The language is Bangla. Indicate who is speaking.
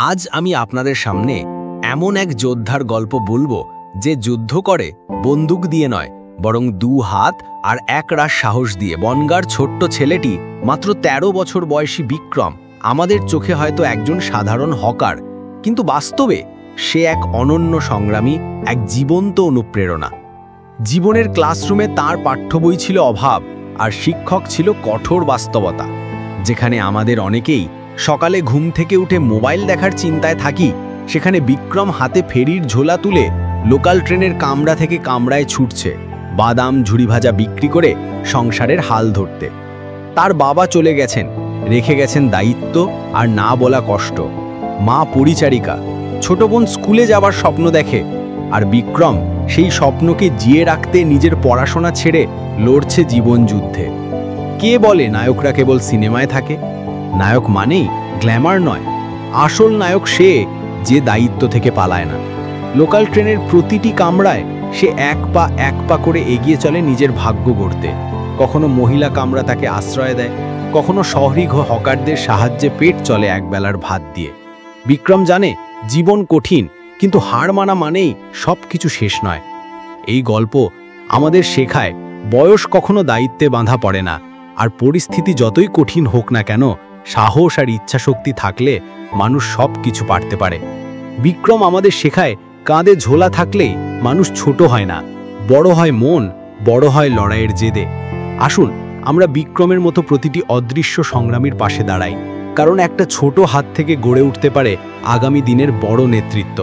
Speaker 1: আজ আমি আপনাদের সামনে এমন এক যোদ্ধার গল্প বলবো যে যুদ্ধ করে বন্দুক দিয়ে নয়, বরং 2 হাত আর এক রাশ সাহস দিয়ে। বনগাঁর ছোট্ট ছেলেটি মাত্র 13 বছর বয়সী বিক্রম আমাদের চোখে হয়তো একজন সাধারণ হকার, কিন্তু বাস্তবে সে এক অনন্য সংগ্রামী, এক জীবন্ত অনুপ্রেরণা। জীবনের ক্লাসরুমে তার পাঠ্য বই ছিল অভাব, আর শিক্ষক ছিল কঠোর বাস্তবতা। যেখানে আমাদের অনেকেই সকালে ঘুম থেকে উঠে মোবাইল দেখার চিন্তায় থাকি, সেখানে বিক্রম হাতে ফেরির ঝোলা তুলে লোকাল ট্রেনের কামরা থেকে কামরায় ছুটছে, বাদাম ঝুড়ি ভাজা বিক্রি করে সংসারের হাল ধরতে। তার বাবা চলে গেছেন, রেখে গেছেন দায়িত্ব আর না বলা কষ্ট। মা পরিচারিকা, ছোট বোন স্কুলে যাবার স্বপ্ন দেখে, আর বিক্রম সেই স্বপ্নকে জিয়ে রাখতে নিজের পড়াশোনা ছেড়ে লড়ছে জীবন যুদ্ধে। কে বলে নায়করা কেবল সিনেমায় থাকে? নায়ক মানেই গ্ল্যামার নয়, আসল নায়ক সে যে দায়িত্ব থেকে পালায় না। লোকাল ট্রেনের প্রতিটি কামরায় সে এক পা করে এগিয়ে চলে নিজের ভাগ্য গড়তে। কখনো মহিলা কামরা তাকে আশ্রয় দেয়, কখনো শহরি হকারদের সাহায্যে পেট চলে একবেলার ভাত দিয়ে। বিক্রম জানে জীবন কঠিন, কিন্তু হার মানা মানেই সব কিছু শেষ নয়। এই গল্প আমাদের শেখায় বয়স কখনো দায়িত্বে বাঁধা পড়ে না, আর পরিস্থিতি যতই কঠিন হোক না কেন, সাহস আর ইচ্ছাশক্তি থাকলে মানুষ সব কিছু পারতে পারে। বিক্রম আমাদের শেখায় কাঁধে ঝোলা থাকলেই মানুষ ছোট হয় না, বড় হয় মন, বড় হয় লড়াইয়ের জেদে। আসুন আমরা বিক্রমের মতো প্রতিটি অদৃশ্য সংগ্রামীর পাশে দাঁড়াই, কারণ একটা ছোট হাত থেকে গড়ে উঠতে পারে আগামী দিনের বড় নেতৃত্ব।